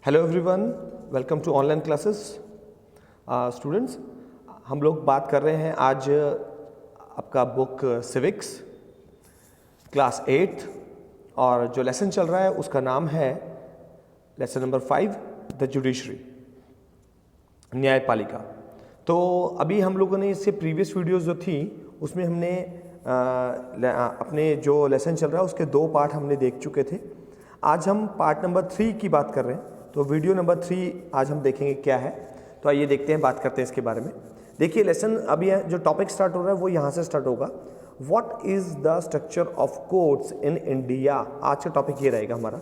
Hello everyone, welcome to online classes. Students, हम लोग बात कर रहे हैं आज आपका बुक सिविक्स क्लास 8 और जो लेसन चल रहा है उसका नाम है लेसन नंबर 5 द जुडिशरी, न्यायपालिका। तो अभी हम लोगों ने इससे प्रीवियस वीडियोस जो थी उसमें हमने अपने जो लेसन चल रहा है उसके 2 पार्ट हमने देख चुके थे। आज हम पार्ट नंबर 3 की बात कर रहे हैं, तो वीडियो नंबर 3 आज हम देखेंगे क्या है। तो आइए देखते हैं, बात करते हैं इसके बारे में। देखिए, लेसन अभी जो टॉपिक स्टार्ट हो रहा है वो यहाँ से स्टार्ट होगा। What is the structure of courts in India. आज का टॉपिक ये रहेगा हमारा।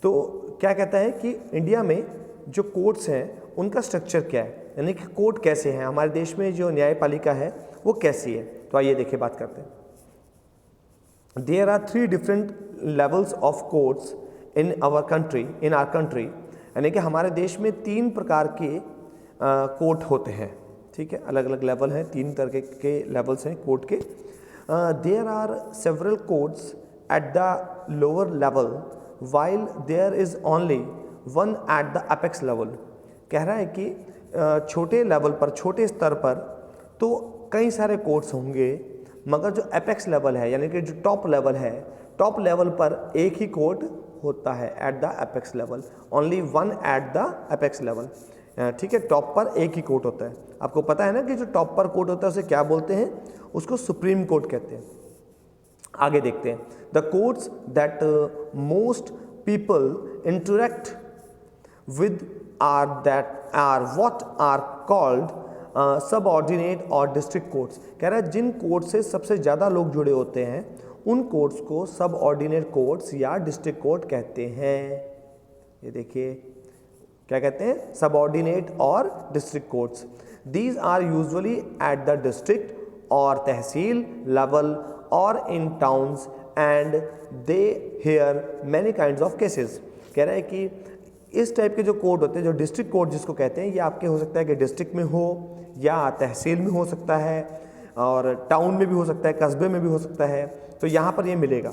तो क्या कहता है कि इंडिया में जो कोर्ट्स हैं उनका स्ट्रक्चर क्या है, यानी कि कोर्ट कैसे हैं, हमारे देश में जो न्यायपालिका है वो कैसी है। तो आइए देखिए, बात करते हैं। There are 3 different levels of courts in our country, यानी कि हमारे देश में 3 प्रकार के कोर्ट होते हैं। ठीक है, अलग अलग लेवल हैं, 3 तरह के लेवल्स हैं कोर्ट के। There are several courts at the lower level while there is only one at the apex level। कह रहा है कि छोटे लेवल पर, छोटे स्तर पर तो कई सारे कोर्ट्स होंगे, मगर जो एपेक्स लेवल है यानी कि जो टॉप लेवल है, टॉप लेवल पर एक ही कोर्ट होता है at the apex level, only one at the apex level. ठीक है, टॉप पर एक ही कोर्ट होता है। आपको पता है ना कि जो टॉप पर कोर्ट होता है उसे क्या बोलते हैं, उसको सुप्रीम कोर्ट कहते हैं। आगे देखते हैं। The courts that most people interact with are what are called subordinate और डिस्ट्रिक्ट कोर्ट्स। कह रहा है जिन कोर्ट से सबसे ज़्यादा लोग जुड़े होते हैं उन कोर्ट्स को सबऑर्डिनेट कोर्ट्स या डिस्ट्रिक्ट कोर्ट कहते हैं। ये देखिए क्या कहते हैं, सबऑर्डिनेट और district courts. These are usually at the district और तहसील लेवल और in towns and they hear many kinds of cases. कह रहा है कि इस टाइप के जो कोर्ट होते हैं, जो डिस्ट्रिक्ट कोर्ट जिसको कहते हैं, ये आपके हो सकता है कि डिस्ट्रिक्ट में हो या तहसील में हो सकता है और टाउन में भी हो सकता है, कस्बे में भी हो सकता है। तो यहाँ पर ये मिलेगा।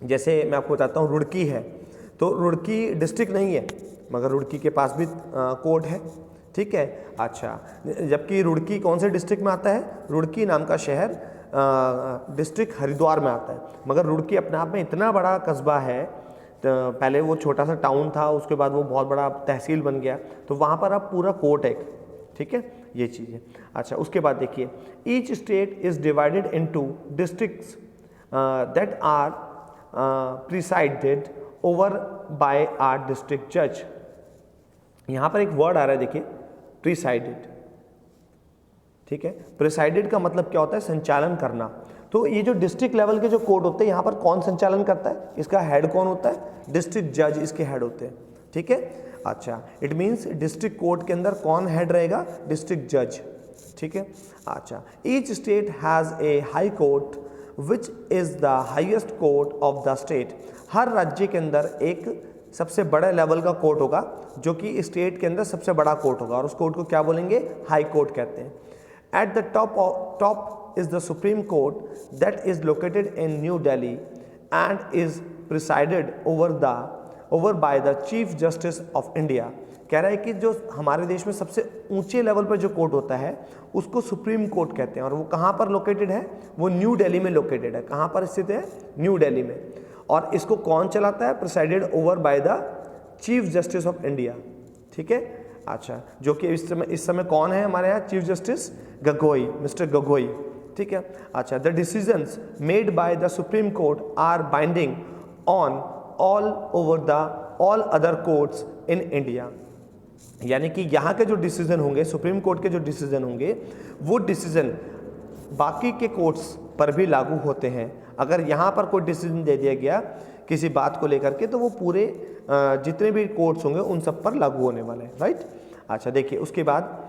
जैसे मैं आपको बताता हूँ, रुड़की है तो रुड़की डिस्ट्रिक्ट नहीं है, मगर रुड़की के पास भी कोर्ट है। ठीक है, अच्छा, जबकि रुड़की कौन से डिस्ट्रिक्ट में आता है, रुड़की नाम का शहर डिस्ट्रिक्ट हरिद्वार में आता है, मगर रुड़की अपने आप में इतना बड़ा कस्बा है। तो पहले वो छोटा सा टाउन था, उसके बाद वो बहुत बड़ा तहसील बन गया, तो वहाँ पर अब पूरा कोर्ट है। ठीक है, ये चीज़ है। अच्छा, उसके बाद देखिए, each state is divided into districts that are presided over by a district जज। यहाँ पर एक वर्ड आ रहा है, देखिए, प्रिसाइडेड। ठीक है, प्रिसाइडेड का मतलब क्या होता है, संचालन करना। तो ये जो डिस्ट्रिक्ट लेवल के जो कोर्ट होते हैं, यहाँ पर कौन संचालन करता है, इसका हेड कौन होता है, डिस्ट्रिक्ट जज इसके हेड होते हैं। ठीक है, अच्छा, इट मीन्स डिस्ट्रिक्ट कोर्ट के अंदर कौन हेड रहेगा, डिस्ट्रिक्ट जज। ठीक है, अच्छा, each state has a high court which is the highest court of the state. हर राज्य के अंदर एक सबसे बड़े लेवल का कोर्ट होगा जो कि स्टेट के अंदर सबसे बड़ा कोर्ट होगा, और उस कोर्ट को क्या बोलेंगे, हाई कोर्ट कहते हैं। At the top is the Supreme Court that is located in New Delhi and is presided over by the Chief Justice of India। कह रहा है कि जो हमारे देश में सबसे ऊंचे लेवल पर जो कोर्ट होता है उसको सुप्रीम कोर्ट कहते हैं, और वो कहाँ पर लोकेटेड है, वो न्यू दिल्ली में लोकेटेड है। कहाँ पर स्थित है, न्यू दिल्ली में। और इसको कौन चलाता है, presided over by the chief justice of India. ठीक है, अच्छा, जो कि इस समय कौन है हमारे यहाँ, chief justice Gogoi, mister Gogoi. ठीक है, अच्छा, the decisions made by the supreme court are binding on all other courts in India. यानी कि यहाँ के जो डिसीजन होंगे, सुप्रीम कोर्ट के जो डिसीजन होंगे, वो डिसीजन बाकी के कोर्ट्स पर भी लागू होते हैं। अगर यहाँ पर कोई डिसीजन दे दिया गया किसी बात को लेकर के, तो वो पूरे जितने भी कोर्ट्स होंगे उन सब पर लागू होने वाले हैं। राइट, अच्छा, देखिए उसके बाद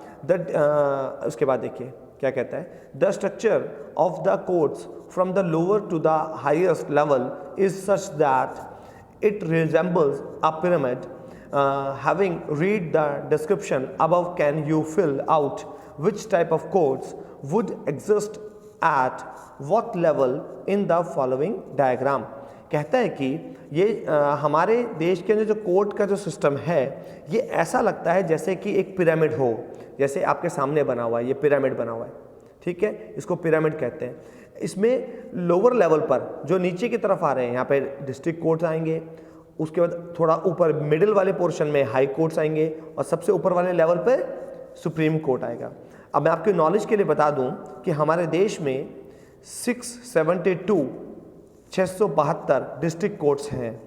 देखिए क्या कहता है, the structure of the courts from the lower to the highest level is such that it resembles a pyramid. Having read the description above, can you fill out which type of courts would exist at what level in the following diagram. कहता है कि ये हमारे देश के अंदर जो court का जो सिस्टम है ये ऐसा लगता है जैसे कि एक पिरामिड हो, जैसे आपके सामने बना हुआ है, ये पिरामिड बना हुआ है, ठीक है, इसको पिरामिड कहते हैं। इसमें लोअर लेवल पर जो नीचे की तरफ आ रहे हैं, यहाँ पे डिस्ट्रिक्ट कोर्ट्स आएंगे, उसके बाद थोड़ा ऊपर मिडिल वाले पोर्शन में हाई कोर्ट्स आएंगे और सबसे ऊपर वाले लेवल पर सुप्रीम कोर्ट आएगा। अब मैं आपके नॉलेज के लिए बता दूं कि हमारे देश में 672 डिस्ट्रिक्ट कोर्ट्स हैं,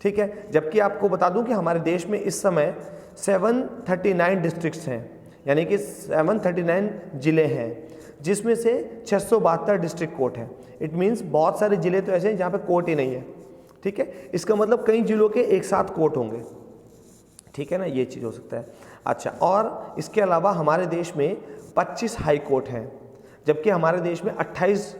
ठीक है, जबकि आपको बता दूं कि हमारे देश में इस समय 739 डिस्ट्रिक्ट्स हैं, यानी कि 739 ज़िले हैं, जिसमें से 672 डिस्ट्रिक्ट कोर्ट हैं। इट मीन्स बहुत सारे ज़िले तो ऐसे हैं जहाँ पे कोर्ट ही नहीं है, ठीक है, इसका मतलब कई ज़िलों के एक साथ कोर्ट होंगे, ठीक है ना, ये चीज़ हो सकता है। अच्छा, और इसके अलावा हमारे देश में 25 हाई कोर्ट हैं, जबकि हमारे देश में 28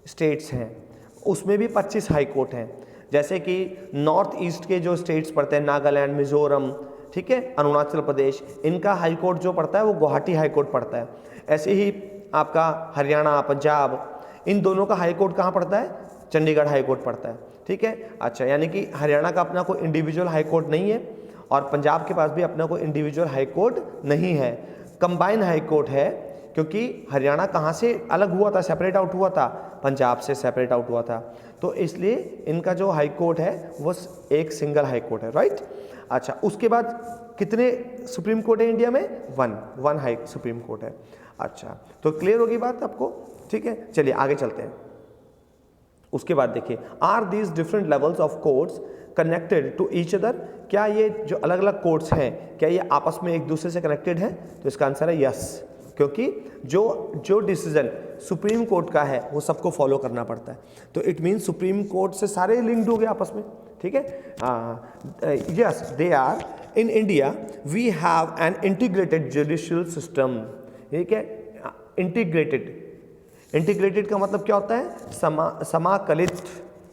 स्टेट्स हैं, उसमें भी 25 हाई कोर्ट हैं। जैसे कि नॉर्थ ईस्ट के जो स्टेट्स पड़ते हैं, नागालैंड, मिजोरम, ठीक है, अरुणाचल प्रदेश, इनका हाई कोर्ट जो पड़ता है वो गुवाहाटी हाई कोर्ट पड़ता है। ऐसे ही आपका हरियाणा, पंजाब, इन दोनों का हाई कोर्ट कहाँ पड़ता है? चंडीगढ़ हाई कोर्ट पड़ता है, ठीक है। अच्छा, यानी कि हरियाणा का अपना कोई इंडिविजुअल हाई कोर्ट नहीं है और पंजाब के पास भी अपना कोई इंडिविजुअल हाई कोर्ट नहीं है, कंबाइन हाई कोर्ट है, क्योंकि हरियाणा कहाँ से अलग हुआ था, सेपरेट आउट हुआ था? पंजाब से सेपरेट आउट हुआ था, तो इसलिए इनका जो हाई कोर्ट है वो एक सिंगल हाई कोर्ट है, राइट। अच्छा, उसके बाद कितने सुप्रीम कोर्ट है इंडिया में? वन हाई सुप्रीम कोर्ट है। अच्छा, तो क्लियर होगी बात आपको, ठीक है। चलिए आगे चलते हैं। उसके बाद देखिए, are these different levels of courts connected to each other? क्या ये जो अलग अलग कोर्ट्स हैं क्या ये आपस में एक दूसरे से कनेक्टेड हैं? तो इसका आंसर है यस, क्योंकि जो डिसीजन सुप्रीम कोर्ट का है वो सबको फॉलो करना पड़ता है, तो इट मीन्स सुप्रीम कोर्ट से सारे लिंक्ड हो गए आपस में, ठीक है। Yes, they are. In India we have an integrated judicial system, ठीक है। इंटीग्रेटेड का मतलब क्या होता है?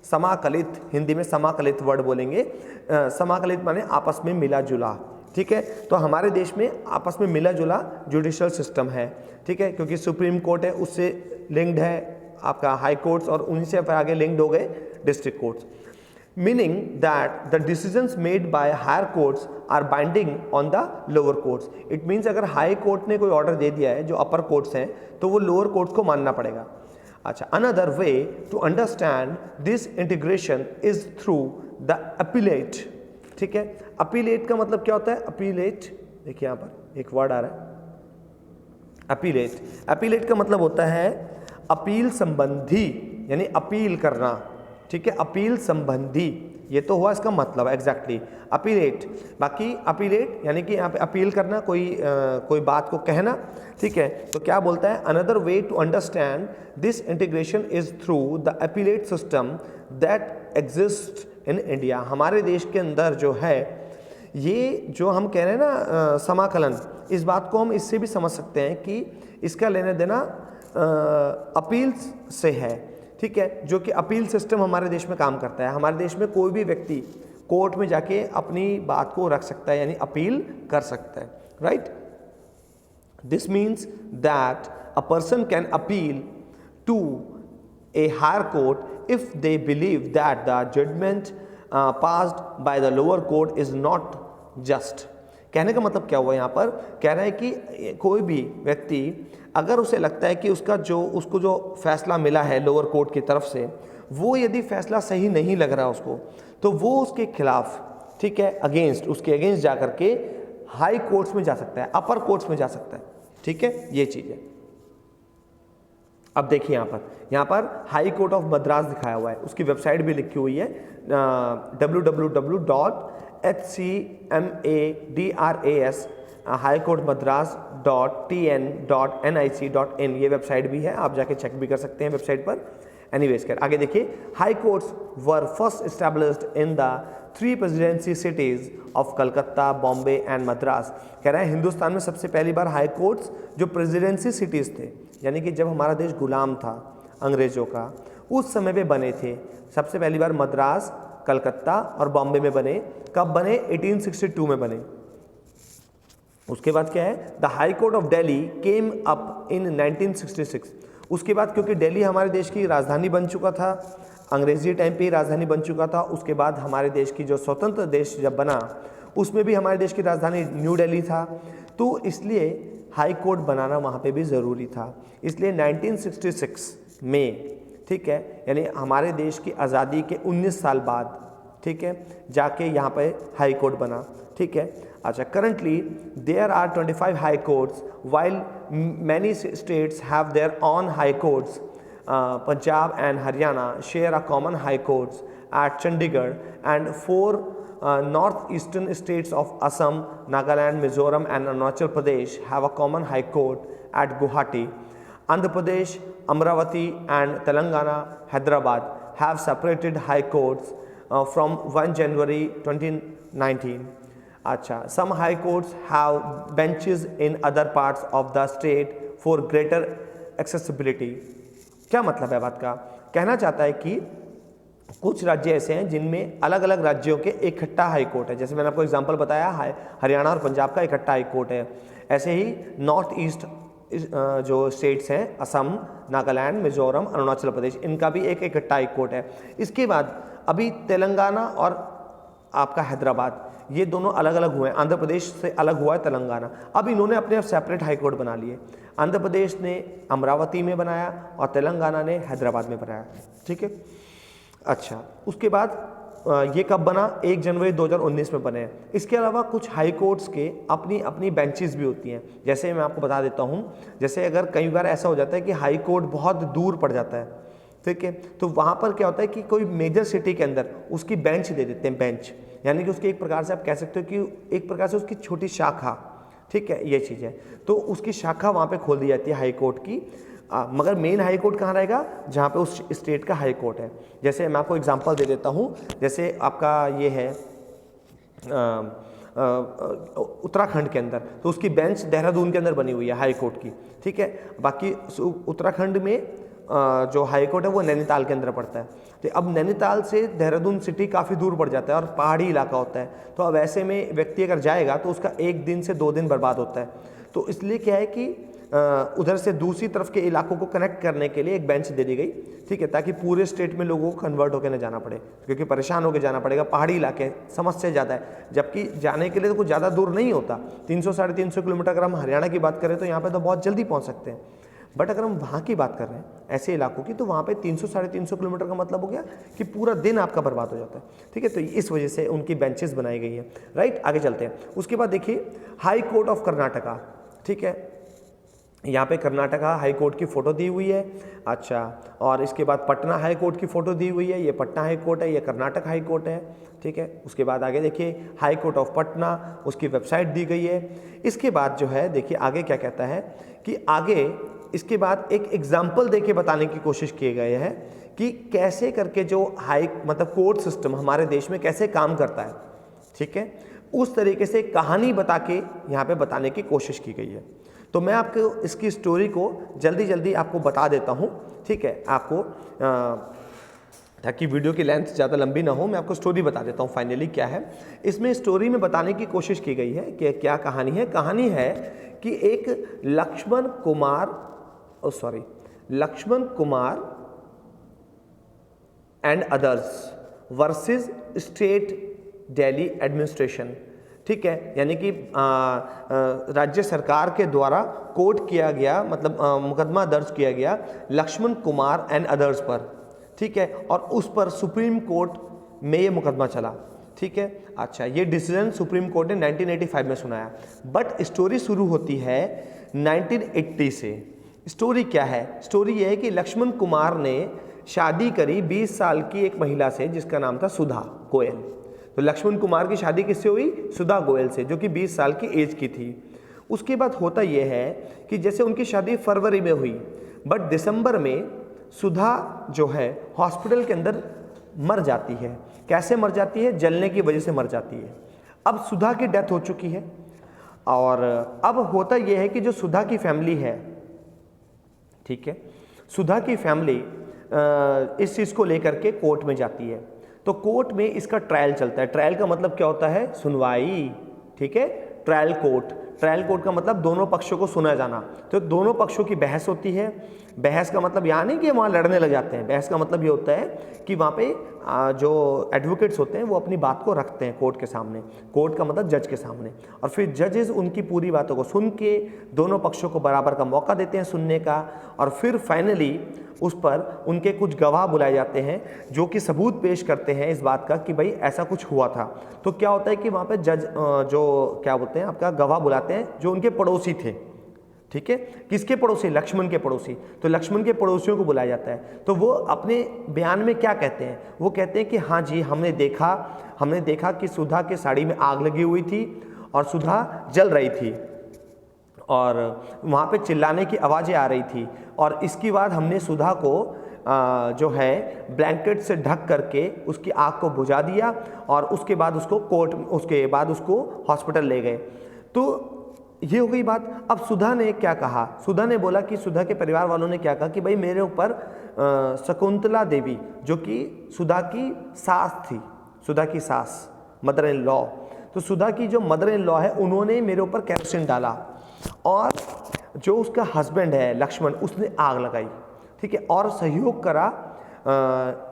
समाकलित, हिंदी में समाकलित वर्ड बोलेंगे। समाकलित माने आपस में मिला जुला, ठीक है। तो हमारे देश में आपस में मिला जुला जुडिशियल सिस्टम है, ठीक है, क्योंकि सुप्रीम कोर्ट है उससे लिंक्ड है आपका हाई कोर्ट्स, और उन्हीं से आगे लिंक्ड हो गए district courts, meaning that the decisions made by higher courts are binding on the lower courts. It means अगर हाई कोर्ट ने कोई ऑर्डर दे दिया है जो अपर कोर्ट्स हैं तो वो लोअर कोर्ट्स को मानना पड़ेगा। अच्छा, another way to understand this integration is through the appellate, ठीक है। अपीलेट का मतलब क्या होता है? अपीलेट, देखिए यहाँ पर एक वर्ड आ रहा है अपीलेट। अपीलेट का मतलब होता है अपील संबंधी, यानी अपील करना, ठीक है, अपील संबंधी, ये तो हुआ इसका मतलब एग्जैक्टली अपीलेट। बाकी अपीलेट यानी कि यहाँ पे अपील करना, कोई बात को कहना, ठीक है। तो क्या बोलता है? Another way to understand this integration is through the appellate system that exist in India. हमारे देश के अंदर जो है ये जो हम कह रहे हैं ना समाकलन, इस बात को हम इससे भी समझ सकते हैं कि इसका लेना देना अपील से है, ठीक है, जो कि अपील सिस्टम हमारे देश में काम करता है। हमारे देश में कोई भी व्यक्ति कोर्ट में जाके अपनी बात को रख सकता है, यानी अपील कर सकता है, right. This means that a person can appeal to a higher court if they believe that the judgment passed by the lower court is not just। कहने का मतलब क्या हुआ यहाँ पर? कह रहा है कि कोई भी व्यक्ति अगर उसे लगता है कि उसको जो फैसला मिला है लोअर कोर्ट की तरफ से वो यदि फैसला सही नहीं लग रहा उसको, तो वो उसके खिलाफ, ठीक है, उसके अगेंस्ट जा करके हाई कोर्ट्स में जा सकता है, अपर कोर्ट्स में जा सकता है, ठीक है, ये चीज़ है। अब देखिए यहाँ पर हाई कोर्ट ऑफ मद्रास दिखाया हुआ है, उसकी वेबसाइट भी लिखी हुई है www.hcmadras.highcourtmadras.tn.nic.in, ये वेबसाइट भी है, आप जाके चेक भी कर सकते हैं वेबसाइट पर। एनीवेज कर आगे देखिए, high courts were first established in the 3 presidency cities of Calcutta, Bombay and Madras. कह रहा है हिंदुस्तान में सबसे पहली बार हाई कोर्ट्स जो प्रेसिडेंसी सिटीज़ थे, यानी कि जब हमारा देश गुलाम था अंग्रेज़ों का, उस समय पे बने थे। सबसे पहली बार मद्रास, कलकत्ता और बॉम्बे में बने। कब बने? 1862 में बने। उसके बाद क्या है? The high court of Delhi came up in 1966। उसके बाद क्योंकि दिल्ली हमारे देश की राजधानी बन चुका था अंग्रेजी टाइम पे ही राजधानी बन चुका था। उसके बाद हमारे देश की जो स्वतंत्र देश जब बना उसमें भी हमारे देश की राजधानी न्यू दिल्ली था, तो इसलिए हाई कोर्ट बनाना वहाँ पे भी ज़रूरी था। इसलिए 1966 में, ठीक है, यानी हमारे देश की आज़ादी के 19 साल बाद, ठीक है, जाके यहाँ पे हाई कोर्ट बना, ठीक है। अच्छा, currently there are 25 high courts while many states have their own high courts. Punjab and Haryana share a common high courts at Chandigarh, and 4 northeastern states of Assam, Nagaland, Mizoram and Arunachal Pradesh have a common high court at Guwahati. Andhra Pradesh, Amravati and Telangana, Hyderabad have separated high courts from 1 January 2019. Acha, some high courts have benches in other parts of the state for greater accessibility. क्या मतलब है बात का? कहना चाहता है कि कुछ राज्य ऐसे हैं जिनमें अलग अलग राज्यों के इकट्ठा हाई कोर्ट है। जैसे मैंने आपको एग्जांपल बताया, हरियाणा और पंजाब का इकट्ठा हाई कोर्ट है। ऐसे ही नॉर्थ ईस्ट जो स्टेट्स हैं, असम, नागालैंड, मिजोरम, अरुणाचल प्रदेश, इनका भी एक इकट्ठा हाई कोर्ट है। इसके बाद अभी तेलंगाना और आपका हैदराबाद, ये दोनों अलग अलग हुए हैं। आंध्र प्रदेश से अलग हुआ है तेलंगाना। अब इन्होंने अपने सेपरेट हाई कोर्ट बना लिए। आंध्र प्रदेश ने अमरावती में बनाया और तेलंगाना ने हैदराबाद में बनाया, ठीक है। अच्छा, उसके बाद ये कब बना? 1 जनवरी 2019 में बने। इसके अलावा कुछ हाई कोर्ट्स के अपनी अपनी बेंचेस भी होती हैं। जैसे मैं आपको बता देता हूँ, जैसे अगर कई बार ऐसा हो जाता है कि हाई कोर्ट बहुत दूर पड़ जाता है, ठीक है, तो वहाँ पर क्या होता है कि कोई मेजर सिटी के अंदर उसकी बेंच दे देते हैं। बेंच यानी कि उसकी एक प्रकार से आप कह सकते हो कि एक प्रकार से उसकी छोटी शाखा, ठीक है, ये चीज़ है। तो उसकी शाखा वहाँ पे खोल दी जाती है हाई कोर्ट की। मगर मेन हाई कोर्ट कहाँ रहेगा? जहाँ पे उस स्टेट का हाई कोर्ट है। जैसे मैं आपको एग्जांपल दे देता हूँ, जैसे आपका ये है उत्तराखंड के अंदर, तो उसकी बेंच देहरादून के अंदर बनी हुई है हाई कोर्ट की, ठीक है। बाकी उत्तराखंड में जो हाई कोर्ट है वो नैनीताल के अंदर पड़ता है। तो अब नैनीताल से देहरादून सिटी काफ़ी दूर पड़ जाता है और पहाड़ी इलाका होता है, तो अब ऐसे में व्यक्ति अगर जाएगा तो उसका 1 दिन से 2 दिन बर्बाद होता है। तो इसलिए क्या है कि उधर से दूसरी तरफ के इलाकों को कनेक्ट करने के लिए एक बेंच दे दी गई, ठीक है, ताकि पूरे स्टेट में लोगों को कन्वर्ट होकर न जाना पड़े, क्योंकि परेशान होकर जाना पड़ेगा। पहाड़ी इलाके समस्या ज़्यादा है, जबकि जाने के लिए तो कुछ ज़्यादा दूर नहीं होता। 300-350 किलोमीटर अगर हम हरियाणा की बात करें तो यहाँ पर तो बहुत जल्दी पहुँच सकते हैं। बट अगर हम वहाँ की बात कर रहे हैं ऐसे इलाकों की, तो वहाँ पे 300-350 किलोमीटर का मतलब हो गया कि पूरा दिन आपका बर्बाद हो जाता है, ठीक है। तो इस वजह से उनकी बेंचेस बनाई गई हैं, राइट। आगे चलते हैं। उसके बाद देखिए हाई कोर्ट ऑफ कर्नाटका, ठीक है, यहाँ पे कर्नाटका हाई कोर्ट की फ़ोटो दी हुई है। अच्छा, और इसके बाद पटना हाई कोर्ट की फ़ोटो दी हुई है। ये पटना हाई कोर्ट है, ये कर्नाटक हाई कोर्ट है, ठीक है। उसके बाद आगे देखिए हाई कोर्ट ऑफ पटना, उसकी वेबसाइट दी गई है। इसके बाद जो है देखिए आगे क्या कहता है कि आगे इसके बाद एक एग्जाम्पल देके बताने की कोशिश किए गए हैं कि कैसे करके जो हाई मतलब कोर्ट सिस्टम हमारे देश में कैसे काम करता है, ठीक है। उस तरीके से कहानी बता के यहाँ पे बताने की कोशिश की गई है। तो मैं आपको इसकी स्टोरी को जल्दी जल्दी आपको बता देता हूँ, ठीक है, आपको ताकि वीडियो की लेंथ ज़्यादा लंबी ना हो। मैं आपको स्टोरी बता देता हूँ फाइनली क्या है इसमें। स्टोरी में बताने की कोशिश की गई है कि क्या कहानी है। कहानी है कि एक Laxman Kumar and others versus state Delhi administration, ठीक है, यानी कि राज्य सरकार के द्वारा कोर्ट किया गया, मतलब मुकदमा दर्ज किया गया लक्ष्मण कुमार एंड अदर्स पर, ठीक है, और उस पर सुप्रीम कोर्ट में ये मुकदमा चला, ठीक है। अच्छा, ये डिसीजन सुप्रीम कोर्ट ने 1985 में सुनाया, बट स्टोरी शुरू होती है 1980 से। स्टोरी क्या है? स्टोरी ये है कि लक्ष्मण कुमार ने शादी करी 20 साल की एक महिला से जिसका नाम था सुधा गोयल। तो लक्ष्मण कुमार की शादी किससे हुई? सुधा गोयल से, जो कि 20 साल की एज की थी। उसके बाद होता यह है कि जैसे उनकी शादी फरवरी में हुई, बट दिसंबर में सुधा जो है हॉस्पिटल के अंदर मर जाती है। कैसे मर जाती है? जलने की वजह से मर जाती है। अब सुधा की डेथ हो चुकी है और अब होता यह है कि जो सुधा की फैमिली है, ठीक है, सुधा की फैमिली इस चीज़ को लेकर के कोर्ट में जाती है। तो कोर्ट में इसका ट्रायल चलता है। ट्रायल का मतलब क्या होता है? सुनवाई, ठीक है, ट्रायल कोर्ट। ट्रायल कोर्ट का मतलब दोनों पक्षों को सुना जाना। तो दोनों पक्षों की बहस होती है। बहस का मतलब यहाँ नहीं कि वहाँ लड़ने लग जाते हैं, बहस का मतलब ये होता है कि वहाँ पे जो एडवोकेट्स होते हैं वो अपनी बात को रखते हैं कोर्ट के सामने। कोर्ट का मतलब जज के सामने, और फिर जजेस उनकी पूरी बातों को सुन के दोनों पक्षों को बराबर का मौका देते हैं सुनने का, और फिर फाइनली उस पर उनके कुछ गवाह बुलाए जाते हैं जो कि सबूत पेश करते हैं इस बात का कि भाई ऐसा कुछ हुआ था। तो क्या होता है कि वहाँ पे जज जो क्या बोलते हैं आपका गवाह बुलाते हैं जो उनके पड़ोसी थे। ठीक है, किसके पड़ोसी? लक्ष्मण के पड़ोसी। तो लक्ष्मण के पड़ोसियों को बुलाया जाता है। तो वो अपने बयान में क्या कहते हैं? वो कहते हैं कि हाँ जी, हमने देखा कि सुधा के साड़ी में आग लगी हुई थी और सुधा जल रही थी और वहाँ पे चिल्लाने की आवाज़ें आ रही थी, और इसके बाद हमने सुधा को जो है ब्लैंकेट से ढक करके उसकी आग को बुझा दिया, और उसके बाद उसको हॉस्पिटल ले गए। तो ये हो गई बात। अब सुधा ने क्या कहा? सुधा ने बोला कि सुधा के परिवार वालों ने क्या कहा कि भाई मेरे ऊपर शकुंतला देवी जो कि सुधा की सास थी, सुधा की सास, मदर इन लॉ, तो सुधा की जो मदर इन लॉ है उन्होंने मेरे ऊपर केरोसिन डाला, और जो उसका हस्बैंड है लक्ष्मण उसने आग लगाई। ठीक है, और सहयोग करा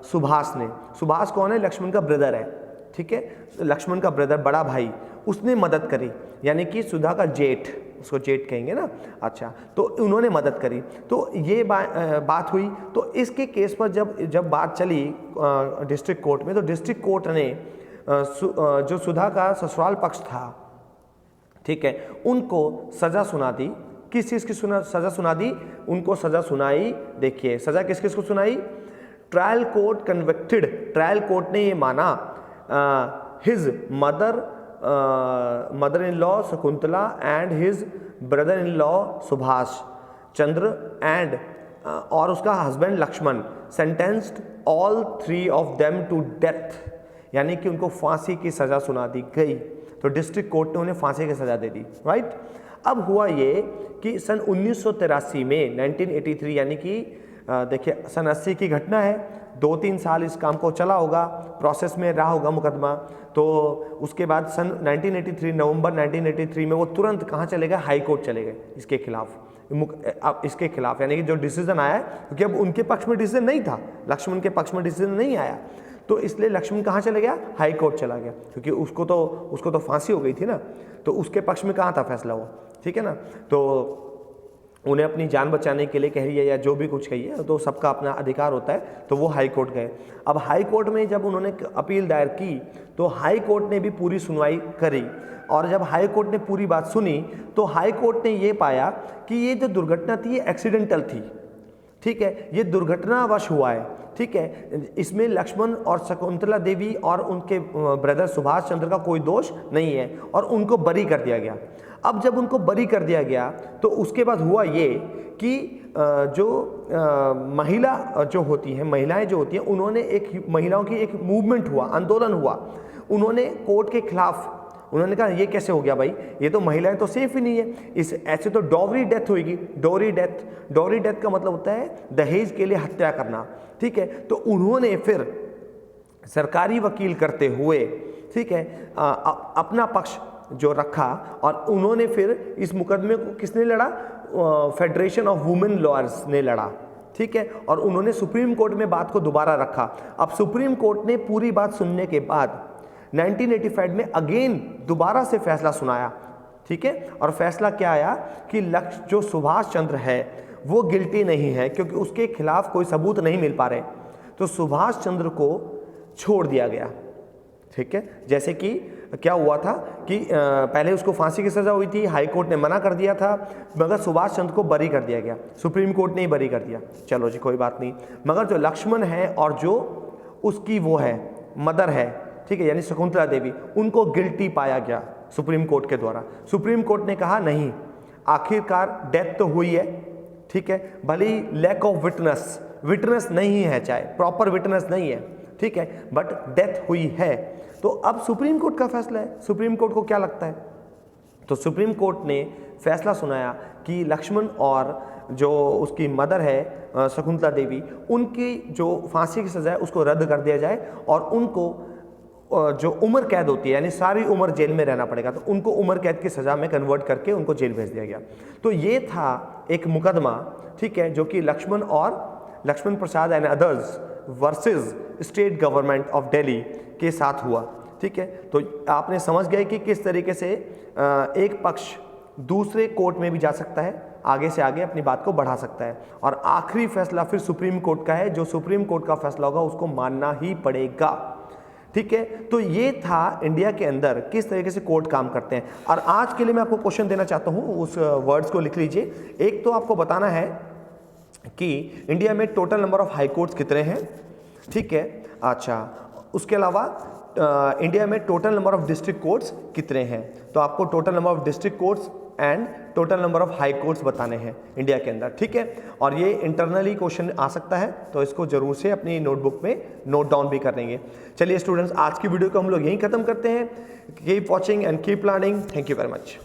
सुभाष ने। सुभाष कौन है? लक्ष्मण का ब्रदर है। ठीक है, लक्ष्मण का ब्रदर, बड़ा भाई, उसने मदद करी, यानी कि सुधा का जेठ, उसको जेठ कहेंगे ना। अच्छा, तो उन्होंने मदद करी। तो ये बात हुई। तो इसके केस पर जब बात चली डिस्ट्रिक्ट कोर्ट में, तो डिस्ट्रिक्ट कोर्ट ने जो सुधा का ससुराल पक्ष था, ठीक है, उनको सजा सुना दी। किस चीज़ की सजा सुना दी? उनको सजा सुनाई, देखिए सजा किस किस को सुनाई? Trial court convicted, trial court ने ये माना his mother in law Shakuntala and his brother in law Subhash Chandra and और उसका husband Laxman sentenced all 3 of them to death, यानी कि उनको फांसी की सजा सुना दी गई। तो डिस्ट्रिक्ट कोर्ट ने उन्हें फांसी की सजा दे दी, राइट। अब हुआ ये कि सन 1983 में 1983, यानी कि देखिए सन 80 की घटना है, 2-3 साल इस काम को चला होगा, प्रोसेस में रहा होगा मुकदमा। तो उसके बाद सन 1983 नवंबर 1983 में वो तुरंत कहाँ चले गए? हाई कोर्ट चले गए इसके खिलाफ, यानी कि जो डिसीजन आया, क्योंकि अब उनके पक्ष में डिसीजन नहीं था, लक्ष्मण के पक्ष में डिसीजन नहीं आया, तो इसलिए लक्ष्मण कहाँ चले गया? हाई कोर्ट चला गया, क्योंकि उसको तो फांसी हो गई थी ना, तो उसके पक्ष में कहाँ था फैसला हुआ, ठीक है ना। तो उन्हें अपनी जान बचाने के लिए कहिए या जो भी कुछ कहिए, तो सबका अपना अधिकार होता है, तो वो हाई कोर्ट गए। अब हाई कोर्ट में जब उन्होंने अपील दायर की, तो हाई कोर्ट ने भी पूरी सुनवाई करी, और जब हाई कोर्ट ने पूरी बात सुनी, तो हाई कोर्ट ने ये पाया कि ये जो दुर्घटना थी ये एक्सीडेंटल थी, ठीक है, ये दुर्घटनावश हुआ है, ठीक है, इसमें लक्ष्मण और शकुंतला देवी और उनके ब्रदर सुभाष चंद्र का कोई दोष नहीं है, और उनको बरी कर दिया गया। अब जब उनको बरी कर दिया गया, तो उसके बाद हुआ ये कि महिला जो होती हैं, महिलाएं जो होती हैं, उन्होंने महिलाओं की एक मूवमेंट हुआ, आंदोलन हुआ, उन्होंने कोर्ट के खिलाफ, उन्होंने कहा ये कैसे हो गया भाई, ये तो महिलाएं तो सेफ ही नहीं है, ऐसे तो डॉवरी डेथ होगी। डॉवरी डेथ का मतलब होता है दहेज के लिए हत्या करना, ठीक है। तो उन्होंने फिर सरकारी वकील करते हुए, ठीक है, अपना पक्ष जो रखा, और उन्होंने फिर इस मुकदमे को किसने लड़ा? फेडरेशन ऑफ वुमेन लॉयर्स ने लड़ा, ठीक है, और उन्होंने सुप्रीम कोर्ट में बात को दोबारा रखा। अब सुप्रीम कोर्ट ने पूरी बात सुनने के बाद 1985 में अगेन दोबारा से फैसला सुनाया, ठीक है, और फैसला क्या आया कि जो सुभाष चंद्र है वो गिल्टी नहीं है, क्योंकि उसके खिलाफ कोई सबूत नहीं मिल पा रहे, तो सुभाष चंद्र को छोड़ दिया गया, ठीक है। जैसे कि क्या हुआ था कि पहले उसको फांसी की सजा हुई थी, हाई कोर्ट ने मना कर दिया था, मगर सुभाष चंद्र को बरी कर दिया गया, सुप्रीम कोर्ट ने ही बरी कर दिया, चलो जी कोई बात नहीं। मगर जो लक्ष्मण है और जो उसकी वो है मदर है, ठीक है, यानी शकुंतला देवी, उनको गिल्टी पाया गया सुप्रीम कोर्ट के द्वारा। सुप्रीम कोर्ट ने कहा नहीं, आखिरकार डेथ तो हुई है, ठीक है, भले ही लैक ऑफ विटनेस नहीं है, चाहे प्रॉपर विटनेस नहीं है, ठीक है, बट डेथ हुई है। तो अब सुप्रीम कोर्ट का फैसला है, सुप्रीम कोर्ट को क्या लगता है? तो सुप्रीम कोर्ट ने फैसला सुनाया कि लक्ष्मण और जो उसकी मदर है शकुंतला देवी, उनकी जो फांसी की सजा है उसको रद्द कर दिया जाए, और जो उम्र कैद होती है, यानी सारी उम्र जेल में रहना पड़ेगा, तो उनको उम्र कैद की सज़ा में कन्वर्ट करके उनको जेल भेज दिया गया। तो ये था एक मुकदमा, ठीक है, जो कि Lakshman Prasad and others versus state government of Delhi के साथ हुआ, ठीक है। तो आपने समझ गए कि किस तरीके से एक पक्ष दूसरे कोर्ट में भी जा सकता है, आगे से आगे अपनी बात को बढ़ा सकता है, और आखिरी फैसला फिर सुप्रीम कोर्ट का है। जो सुप्रीम कोर्ट का फैसला होगा उसको मानना ही पड़ेगा, ठीक है। तो ये था इंडिया के अंदर किस तरीके से कोर्ट काम करते हैं। और आज के लिए मैं आपको क्वेश्चन देना चाहता हूं, उस वर्ड्स को लिख लीजिए। एक तो आपको बताना है कि इंडिया में total number of high courts कितने हैं, ठीक है। अच्छा, उसके अलावा इंडिया में total number of district courts कितने हैं, तो आपको total number of district courts and total number of high courts बताने हैं इंडिया के अंदर, ठीक है। और ये इंटरनली क्वेश्चन आ सकता है, तो इसको जरूर से अपनी नोटबुक में नोट डाउन भी कर लेंगे। चलिए स्टूडेंट्स, आज की वीडियो को हम लोग यहीं खत्म करते हैं। Keep watching and keep learning. Thank you very much.